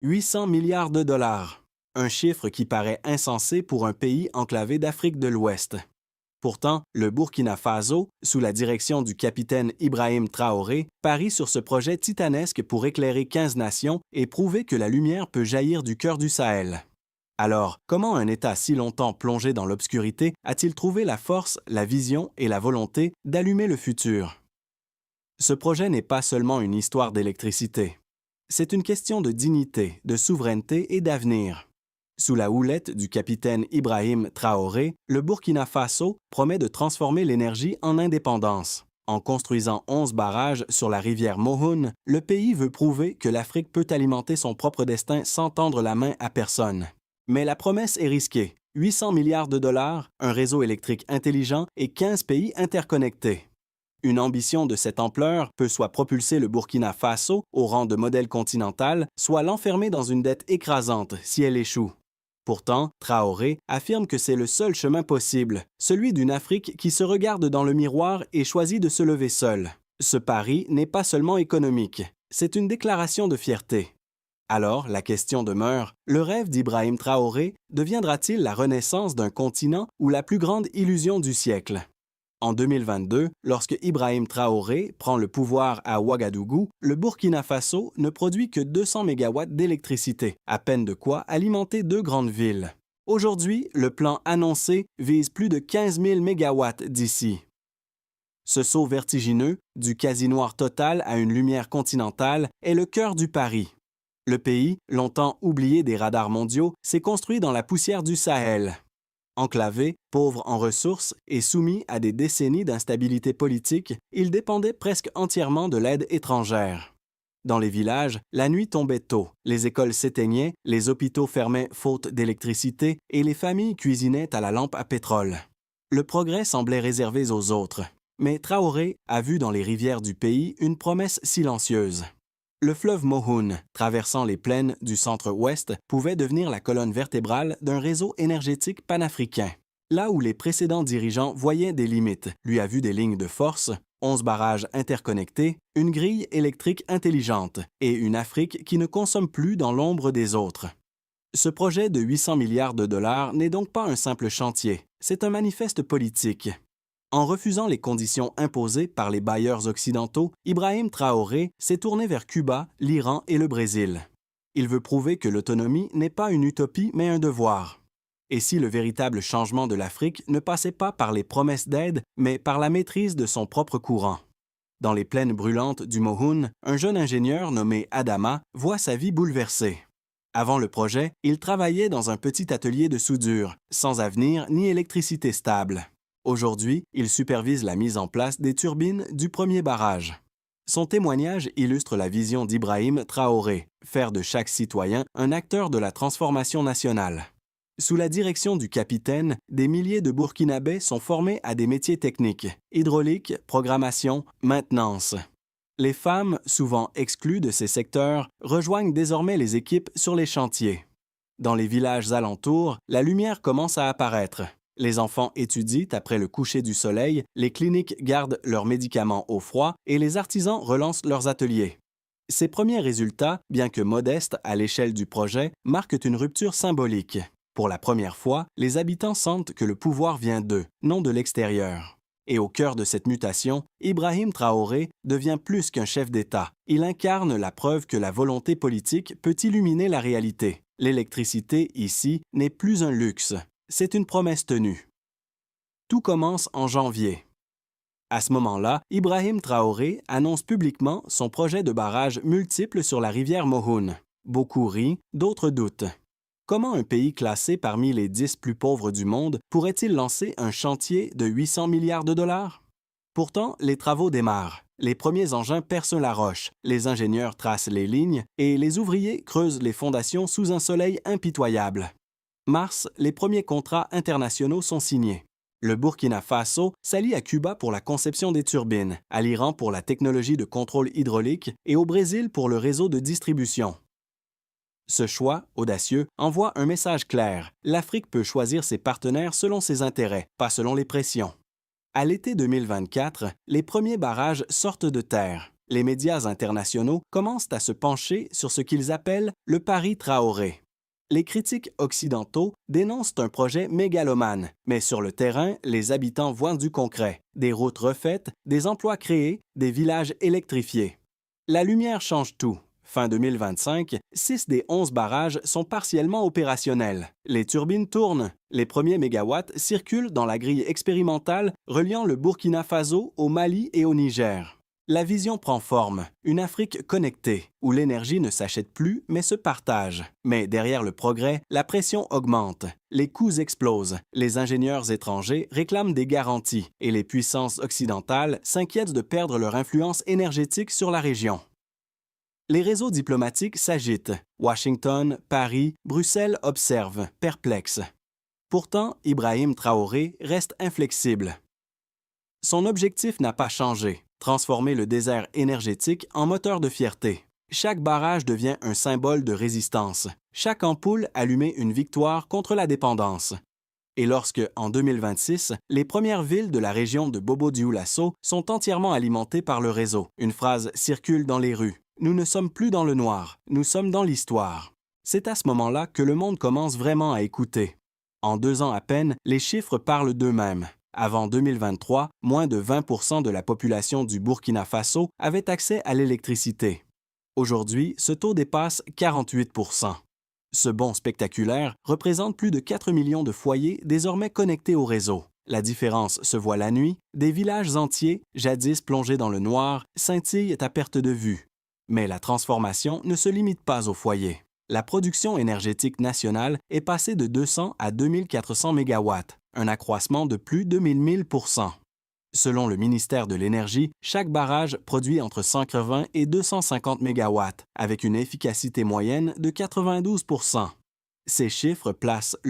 800 milliards de dollars. Un chiffre qui paraît insensé pour un pays enclavé d'Afrique de l'Ouest. Pourtant, le Burkina Faso, sous la direction du capitaine Ibrahim Traoré, parie sur ce projet titanesque pour éclairer 15 nations et prouver que la lumière peut jaillir du cœur du Sahel. Alors, comment un État si longtemps plongé dans l'obscurité a-t-il trouvé la force, la vision et la volonté d'allumer le futur? Ce projet n'est pas seulement une histoire d'électricité. C'est une question de dignité, de souveraineté et d'avenir. Sous la houlette du capitaine Ibrahim Traoré, le Burkina Faso promet de transformer l'énergie en indépendance. En construisant 11 barrages sur la rivière Mohoun, le pays veut prouver que l'Afrique peut alimenter son propre destin sans tendre la main à personne. Mais la promesse est risquée. 800 milliards de dollars, un réseau électrique intelligent et 15 pays interconnectés. Une ambition de cette ampleur peut soit propulser le Burkina Faso au rang de modèle continental, soit l'enfermer dans une dette écrasante si elle échoue. Pourtant, Traoré affirme que c'est le seul chemin possible, celui d'une Afrique qui se regarde dans le miroir et choisit de se lever seule. Ce pari n'est pas seulement économique, c'est une déclaration de fierté. Alors, la question demeure, le rêve d'Ibrahim Traoré deviendra-t-il la renaissance d'un continent ou la plus grande illusion du siècle? En 2022, lorsque Ibrahim Traoré prend le pouvoir à Ouagadougou, le Burkina Faso ne produit que 200 MW d'électricité, à peine de quoi alimenter 2 grandes villes. Aujourd'hui, le plan annoncé vise plus de 15 000 MW d'ici. Ce saut vertigineux, du quasi-noir total à une lumière continentale, est le cœur du pari. Le pays, longtemps oublié des radars mondiaux, s'est construit dans la poussière du Sahel. Enclavé, pauvre en ressources et soumis à des décennies d'instabilité politique, il dépendait presque entièrement de l'aide étrangère. Dans les villages, la nuit tombait tôt, les écoles s'éteignaient, les hôpitaux fermaient faute d'électricité et les familles cuisinaient à la lampe à pétrole. Le progrès semblait réservé aux autres. Mais Traoré a vu dans les rivières du pays une promesse silencieuse. Le fleuve Mohoun, traversant les plaines du centre-ouest, pouvait devenir la colonne vertébrale d'un réseau énergétique panafricain. Là où les précédents dirigeants voyaient des limites, lui a vu des lignes de force, 11 barrages interconnectés, une grille électrique intelligente et une Afrique qui ne consomme plus dans l'ombre des autres. Ce projet de 800 milliards de dollars n'est donc pas un simple chantier, c'est un manifeste politique. En refusant les conditions imposées par les bailleurs occidentaux, Ibrahim Traoré s'est tourné vers Cuba, l'Iran et le Brésil. Il veut prouver que l'autonomie n'est pas une utopie mais un devoir. Et si le véritable changement de l'Afrique ne passait pas par les promesses d'aide, mais par la maîtrise de son propre courant? Dans les plaines brûlantes du Mohoun, un jeune ingénieur nommé Adama voit sa vie bouleversée. Avant le projet, il travaillait dans un petit atelier de soudure, sans avenir ni électricité stable. Aujourd'hui, il supervise la mise en place des turbines du premier barrage. Son témoignage illustre la vision d'Ibrahim Traoré, faire de chaque citoyen un acteur de la transformation nationale. Sous la direction du capitaine, des milliers de Burkinabés sont formés à des métiers techniques, hydraulique, programmation, maintenance. Les femmes, souvent exclues de ces secteurs, rejoignent désormais les équipes sur les chantiers. Dans les villages alentours, la lumière commence à apparaître. Les enfants étudient après le coucher du soleil, les cliniques gardent leurs médicaments au froid et les artisans relancent leurs ateliers. Ces premiers résultats, bien que modestes à l'échelle du projet, marquent une rupture symbolique. Pour la première fois, les habitants sentent que le pouvoir vient d'eux, non de l'extérieur. Et au cœur de cette mutation, Ibrahim Traoré devient plus qu'un chef d'État. Il incarne la preuve que la volonté politique peut illuminer la réalité. L'électricité, ici, n'est plus un luxe. C'est une promesse tenue. Tout commence en janvier. À ce moment-là, Ibrahim Traoré annonce publiquement son projet de barrage multiple sur la rivière Mohoun. Beaucoup rient, d'autres doutent. Comment un pays classé parmi les 10 plus pauvres du monde pourrait-il lancer un chantier de 800 milliards de dollars? Pourtant, les travaux démarrent. Les premiers engins percent la roche, les ingénieurs tracent les lignes et les ouvriers creusent les fondations sous un soleil impitoyable. Mars, les premiers contrats internationaux sont signés. Le Burkina Faso s'allie à Cuba pour la conception des turbines, à l'Iran pour la technologie de contrôle hydraulique et au Brésil pour le réseau de distribution. Ce choix, audacieux, envoie un message clair. L'Afrique peut choisir ses partenaires selon ses intérêts, pas selon les pressions. À l'été 2024, les premiers barrages sortent de terre. Les médias internationaux commencent à se pencher sur ce qu'ils appellent le pari Traoré. Les critiques occidentaux dénoncent un projet mégalomane, mais sur le terrain, les habitants voient du concret, des routes refaites, des emplois créés, des villages électrifiés. La lumière change tout. Fin 2025, 6 des 11 barrages sont partiellement opérationnels. Les turbines tournent. Les premiers mégawatts circulent dans la grille expérimentale reliant le Burkina Faso au Mali et au Niger. La vision prend forme, une Afrique connectée, où l'énergie ne s'achète plus mais se partage. Mais derrière le progrès, la pression augmente, les coûts explosent, les ingénieurs étrangers réclament des garanties et les puissances occidentales s'inquiètent de perdre leur influence énergétique sur la région. Les réseaux diplomatiques s'agitent. Washington, Paris, Bruxelles observent, perplexes. Pourtant, Ibrahim Traoré reste inflexible. Son objectif n'a pas changé. Transformer le désert énergétique en moteur de fierté. Chaque barrage devient un symbole de résistance. Chaque ampoule allumée une victoire contre la dépendance. Et lorsque, en 2026, les premières villes de la région de Bobo-Dioulasso sont entièrement alimentées par le réseau, une phrase circule dans les rues. Nous ne sommes plus dans le noir, nous sommes dans l'histoire. C'est à ce moment-là que le monde commence vraiment à écouter. En 2 ans à peine, les chiffres parlent d'eux-mêmes. Avant 2023, moins de 20% de la population du Burkina Faso avait accès à l'électricité. Aujourd'hui, ce taux dépasse 48%. Ce bond spectaculaire représente plus de 4 millions de foyers désormais connectés au réseau. La différence se voit la nuit, des villages entiers, jadis plongés dans le noir, scintillent à perte de vue. Mais la transformation ne se limite pas aux foyers. La production énergétique nationale est passée de 200 à 2400 MW, un accroissement de plus de 1000%. Selon le ministère de l'Énergie, chaque barrage produit entre 180 et 250 MW, avec une efficacité moyenne de 92%. Ces chiffres placent